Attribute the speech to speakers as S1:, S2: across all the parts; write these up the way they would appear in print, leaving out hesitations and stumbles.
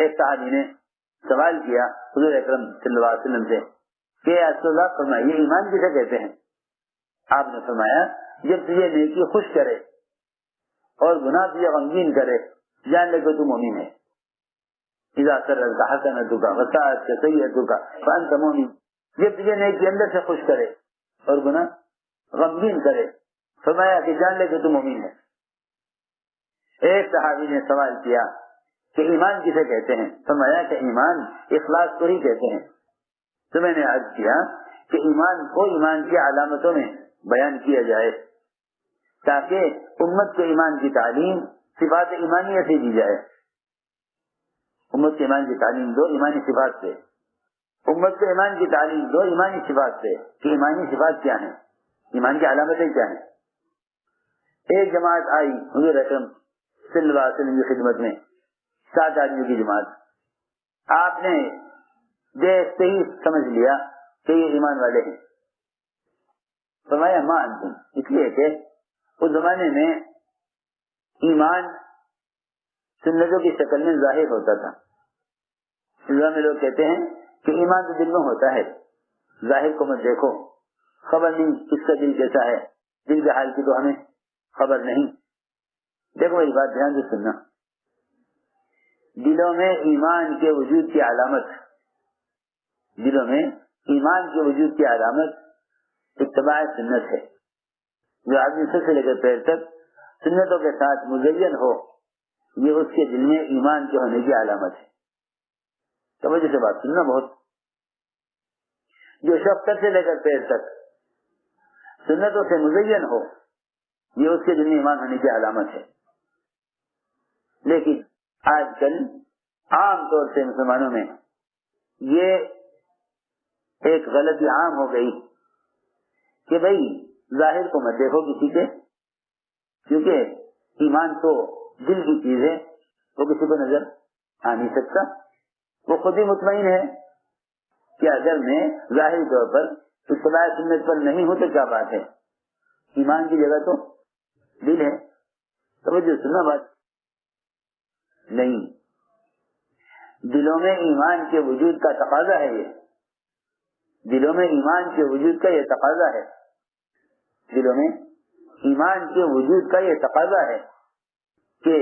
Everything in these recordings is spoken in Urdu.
S1: ایک صحابی نے سوال کیا حضور اکرم صلی اللہ علیہ وسلم سے کہ رسول اللہ فرمائیے ایمان کسے کہتے ہیں؟ آپ نے فرمایا جب تجھے نیکی خوش کرے اور گناہ تجھے غمگین کرے جان لے کہ تو مومن ہے. اذا سررت حسنتک وساءت سیئتک فانت مومن. جب تجھے نیکی اندر سے خوش کرے اور گناہ غمگین کرے فرمایا کہ جان لے کہ تو مومن ہے. ایک صحابی نے سوال کیا کہ ایمان کسے کہتے ہیں؟ فرمایا کہ ایمان اخلاص کو ہی کہتے ہیں. تو میں نے عرض کیا کہ ایمان کو ایمان کی علامتوں میں بیان کیا جائے تاکہ امت کو ایمان کی تعلیم صفات ایمانیہ سے دی جائے. امت کو ایمان کی تعلیم دو ایمانی صفات سے, امت کو ایمان کی تعلیم دو ایمانی صفات سے کہ ایمانی صفات کیا ہیں, ایمان کی علامتیں کیا ہیں. ایک جماعت آئی حضور اکرم صلی اللہ علیہ وسلم کی خدمت میں, 7 آدمیوں کی جماعت. آپ نے دیکھتے ہی سمجھ لیا کہ یہ ایمان والے ہیں. فرمایا ما انتم, اس لیے کہ اس زمانے میں ایمان سنتوں کی شکل میں ظاہر ہوتا تھا. اس زمانے میں لوگ کہتے ہیں کہ ایمان تو دل میں ہوتا ہے, ظاہر کو مت دیکھو, خبر نہیں اس کا دل کیسا ہے, دل کے حال کی تو ہمیں خبر نہیں. دیکھو میری بات دھیان سے سننا, دلوں میں ایمان کے وجود کی علامت, دلوں میں ایمان کے وجود کی علامت اتباع سنت ہے. جو آدمی سر سے لے کر پیر تک سنتوں کے ساتھ مزین ہو, یہ اس کے دل میں ایمان کے ہونے کی علامت ہے. توجہ سے بات سننا بہت. جو شخص سر سے لے کر پیر تک سنتوں سے مزین ہو, یہ اس کے دل میں ایمان ہونے کی علامت ہے. لیکن آج کل عام طور سے مسلمانوں میں یہ ایک غلطی عام ہو گئی کہ بھائی ظاہر کو مت دیکھو کسی کے, کیونکہ ایمان تو دل کی چیز ہے, وہ کسی کو نظر آ نہیں سکتا. وہ خود ہی مطمئن ہے کہ اگر میں ظاہری طور پر اتباع سنت پر نہیں ہوں تو کیا بات ہے, ایمان کی جگہ تو دل ہے. توجہ سننا بات نہیں, دلوں میں ایمان کے وجود کا تقاضا ہے, یہ دلوں میں ایمان کے وجود کا یہ تقاضا ہے, دلوں میں ایمان کے وجود کا یہ تقاضا ہے کہ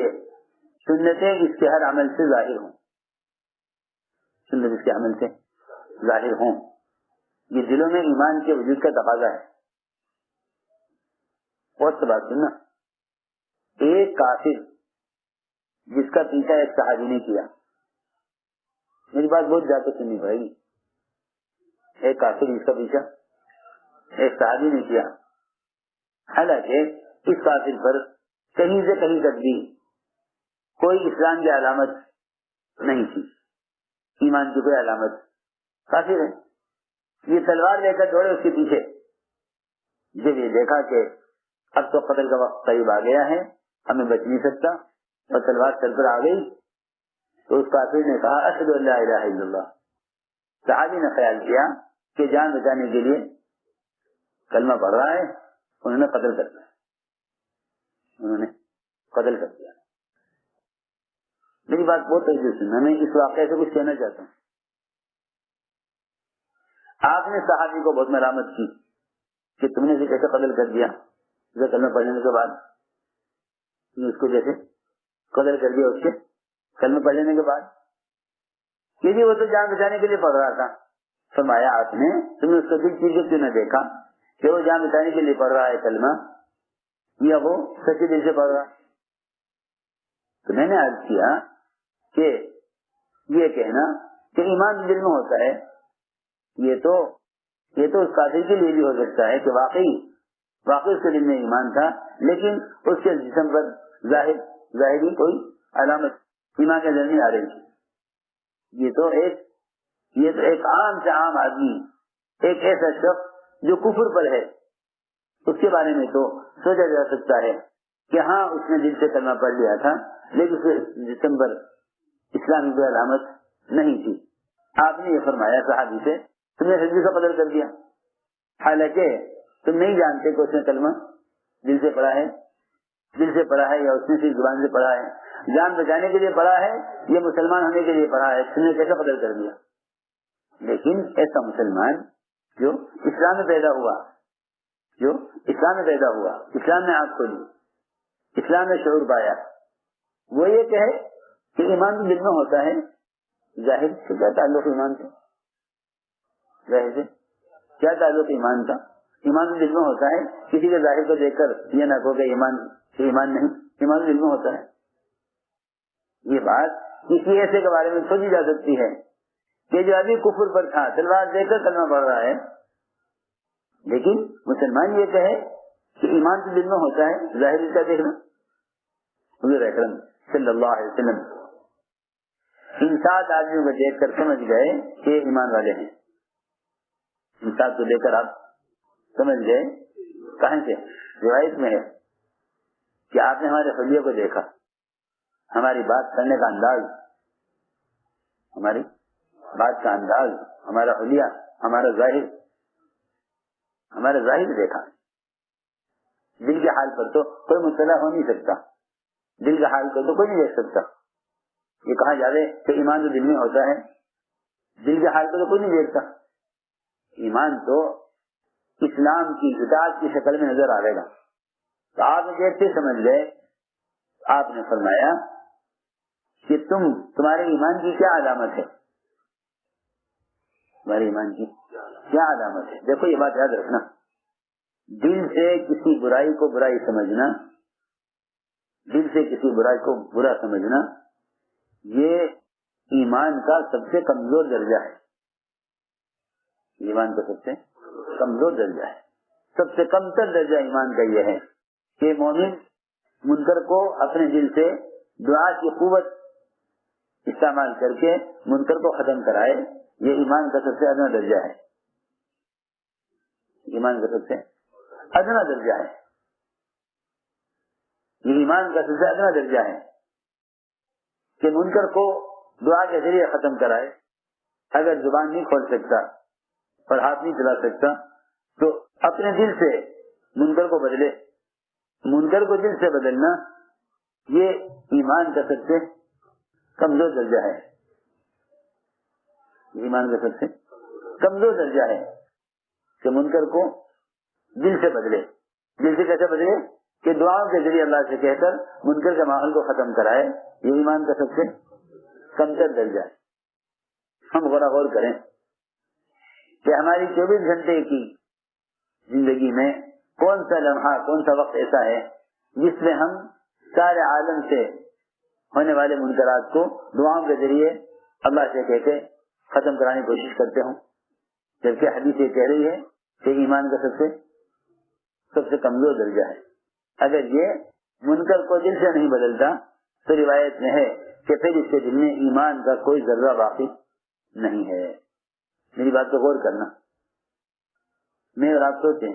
S1: سنتیں اس کے ہر عمل سے ظاہر ہوں, سنت اس کے عمل سے ظاہر ہوں. یہ دلوں میں ایمان کے وجود کا تقاضا ہے. اور سے بات سننا, ایک کافر جس کا پیچھا ایک صحابی نے کیا, میری بات بہت جا کے سننی پڑے گی. ایک کافر جس کا پیچھا ایک صحابی نے کیا, حالانکہ اس کافر پر کہیں سے کہیں تک بھی کوئی اسلام کی علامت نہیں تھی, ایمان کی کوئی علامت. کافر ہے, یہ تلوار لے کر دوڑے اس کے پیچھے. جب یہ دیکھا کہ اب تو قتل کا وقت قریب آ گیا ہے, ہمیں بچ نہیں سکتا, اور تلوار سر پر آ گئی, تو اس کافر نے کہا اشہد ان لا الہ الا اللہ. صحابی نے خیال کیا کہ جان بچانے کے لیے کلمہ پڑھ رہا ہے, انہوں نے قتل کر دیا, انہوں نے قتل کر دیا. میری بات بہت توجہ سننا, میں اس واقعے سے کچھ کہنا چاہتا ہوں. آپ نے صحابی کو بہت ملامت کی کہ تم نے اسے کیسے قتل کر دیا, اسے کلمہ پڑھنے کے بعد تم نے اس کو جیسے قتل کر دیا, اس کے کلمہ پڑھ لینے کے بعد. کہ جی وہ تو جان بچانے کے لیے پڑھ رہا تھا. فرمایا آپ نے تم نے اس کو دل چیز کیوں نہ دیکھا کہ وہ جان بچانے کے لیے پڑھ رہا ہے کلمہ, یا وہ سچے دل سے پڑھ رہا. تو میں نے عرض کیا کہ یہ کہنا کہ ایمان دل میں ہوتا ہے, یہ تو اس کافر کے لیے بھی ہو سکتا ہے کہ واقعی اس کے دل میں ایمان تھا, لیکن اس کے جسم پر ظاہری کوئی علامت ایمان کے نظر نہیں آ رہی تھی. یہ تو ایک عام سے عام آدمی, ایک ایسا شخص جو کفر پر ہے, اس کے بارے میں تو سوچا جا سکتا ہے کہ ہاں اس نے دل سے کلمہ پڑھ لیا تھا, لیکن اس کے جسم پر اسلامی کوئی علامت نہیں تھی. آپ نے یہ فرمایا صحابی سے تم نے حجی کا قتل کر دیا, حالانکہ تم نہیں جانتے کہ اس نے کلمہ دل سے پڑھا ہے. دل سے پڑھا ہے یا اس نے صرف زبان سے پڑھا ہے, جان بچانے کے لیے پڑھا ہے یا مسلمان ہونے کے لیے پڑھا ہے, اس نے کیسے قدر کر دیا. لیکن ایسا مسلمان جو اسلام میں پیدا ہوا, اسلام میں آنکھ کھولی, اسلام میں شعور پایا, وہ یہ کہے کہ ایمان تو دل میں ہوتا ہے, ظاہر سے کیا تعلق ایمان سے, ظاہر سے کیا تعلق ایمان کا, ایمان تو دل میں ہوتا ہے. کسی کے ظاہر کو دیکھ کر یہ نہ کہو کہ ایمان نہیں, ایمان دل میں ہوتا ہے. یہ بات کسی ایسے کے بارے میں سوچی جا سکتی ہے کہ جو ابھی کفر پر تھا, تلوار دے کر کلمہ پڑھ رہا ہے, لیکن مسلمان یہ کہے کہ ایمان تو دل میں ہوتا ہے, ظاہر کا دیکھنا. حضور اکرم صلی اللہ علیہ وسلم ان 7 آدمیوں کو دیکھ کر سمجھ گئے کہ ایمان والے ہیں. ان 7 کو دیکھ کر آپ سمجھ گئے. کہاں سے روایت میں ہے کہ آپ نے ہمارے حلیے کو دیکھا, ہماری بات کرنے کا انداز, ہمارا حلیہ, ہمارا ظاہر دیکھا. دل کے حال پر تو کوئی مطلع ہو نہیں سکتا, دل کے حال کو تو کوئی نہیں دیکھ سکتا. یہ کہا جائے کہ ایمان تو دل میں ہوتا ہے, دل کے حال کو تو کوئی نہیں دیکھتا. ایمان تو اسلام کی اطاعت کی شکل میں نظر آئے گا. تو آپ دیکھتے سمجھ گئے. آپ نے فرمایا کہ تمہارے ایمان کی کیا علامت ہے, تمہارے ایمان کی کیا علامت ہے. دیکھو یہ بات یاد رکھنا, دل سے کسی برائی کو برائی سمجھنا, دل سے کسی برائی کو برا سمجھنا, یہ ایمان کا سب سے کمزور درجہ ہے. ایمان کا سب سے کمزور درجہ ہے. سب سے کم تر درجہ ایمان کا یہ ہے کہ مومن منکر کو اپنے دل سے دعا کی قوت استعمال کر کے منکر کو ختم کرائے. یہ ایمان کا سب سے ادنا درجہ ہے. ایمان کا سب سے ادنا درجہ ہے. یہ ایمان کا سب سے ادنا درجہ ہے کہ منکر کو دعا کے ذریعے ختم کرائے. اگر زبان نہیں کھول سکتا اور ہاتھ نہیں چلا سکتا تو اپنے دل سے منکر کو بدلے. منکر کو دل سے بدلنا یہ ایمان کا سب سے کمزور درجہ ہے. ایمان کا سب سے کمزور درجہ ہے کہ منکر کو دل سے بدلے. دل سے کیسے بدلے کہ دعاؤں کے ذریعے اللہ سے کہہ کر منکر کے ماحول کو ختم کرائے. یہ ایمان کا سب سے کمتر درجہ ہے. ہم غور کریں کہ ہماری 24 گھنٹے کی زندگی میں کون سا لمحہ, کون سا وقت ایسا ہے جس میں ہم سارے عالم سے ہونے والے منکرات کو دعاؤں کے ذریعے اللہ سے کہہ کے ختم کرانے کی کوشش کرتے ہوں, جبکہ حدیث یہ کہہ رہی ہے کہ ایمان کا سب سے کمزور درجہ ہے. اگر یہ منکر کو دل سے نہیں بدلتا تو روایت میں ہے کہ پھر اس کے دل میں ایمان کا کوئی ذرہ باقی نہیں ہے. میری بات کو غور کرنا. میں اور آپ سوچیں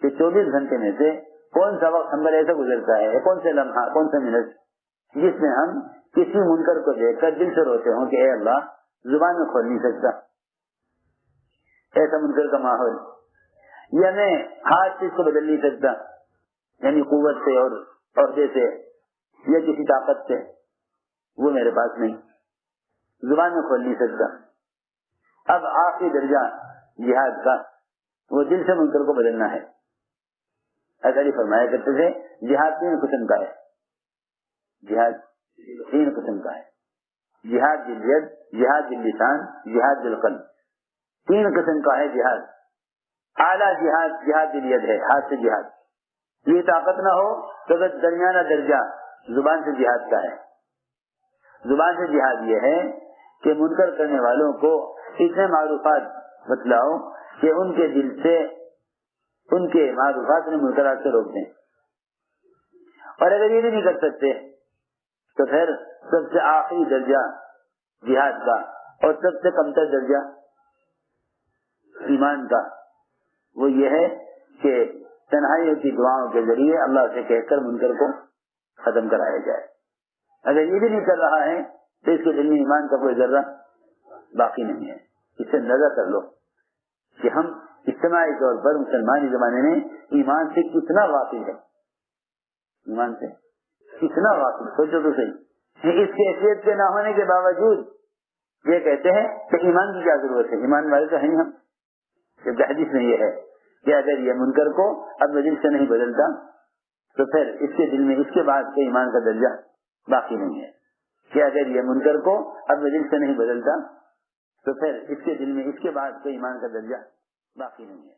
S1: کہ 24 گھنٹے میں سے کون سا وقت ہم پر ایسا گزرتا ہے, کون سے لمحہ, کون سے منٹ جس میں ہم کسی منکر کو دیکھ کر دل سے روتے ہوں کہ اے اللہ, زبان میں کھول نہیں سکتا. ایسا منکر کا ماحول, یا میں ہاتھ سے اس کو بدل نہیں سکتا, یعنی قوت سے اور عہدے سے یا کسی طاقت سے, وہ میرے پاس نہیں, زبان میں کھول نہیں سکتا. اب آخری درجہ جہاد کا وہ دل سے منکر کو بدلنا ہے. ایسا ہی فرمایا کرتے تھے جہاد 3 قسم کا ہے. جہاد 3 قسم کا ہے. جہاد بالید, جہاد باللسان, جہاد بالقلب. 3 قسم کا ہے جہاد. اعلیٰ جہاد جہاد بالید ہے, ہاتھ سے جہاد. یہ طاقت نہ ہو تو درمیانہ درجہ زبان سے جہاد کا ہے. زبان سے جہاد یہ ہے کہ منکر کرنے والوں کو اتنے معروفات بتلاؤ کہ ان کے دل سے ان کے معروفات نے منکرات سے روک دیں. اور اگر یہ بھی نہیں کر سکتے تو پھر سب سے آخری درجہ جہاد کا اور سب سے کمتر درجہ ایمان کا وہ یہ ہے کہ تنہائیوں کی دعاؤں کے ذریعے اللہ سے کہہ کر منکر کو ختم کرایا جائے. اگر یہ بھی نہیں کر رہا ہے تو اس کے دل میں ایمان کا کوئی ذرہ باقی نہیں ہے. اس سے اندازہ کر لو کہ ہم اجتماعی طور پر مسلمانی زمانے میں ایمان سے کتنا غافل ہے. ایمان سے اتنا غافل، سوچو تو صحیح، اس کیفیت کے نہ ہونے کے باوجود یہ کہتے ہیں کہ ایمان کی کیا ضرورت ہے، ایمان والے تو ہیں ہم، جبکہ حدیث میں یہ ہے کہ اگر یہ منکر کو اب دل سے نہیں بدلتا تو پھر اس کے دل میں اس کے بعد کے ایمان کا درجہ باقی نہیں ہے، کہ اگر یہ منکر کو اب دل سے نہیں بدلتا تو پھر اس کے دل میں اس کے بعد کے ایمان کا درجہ باقی نہیں ہے۔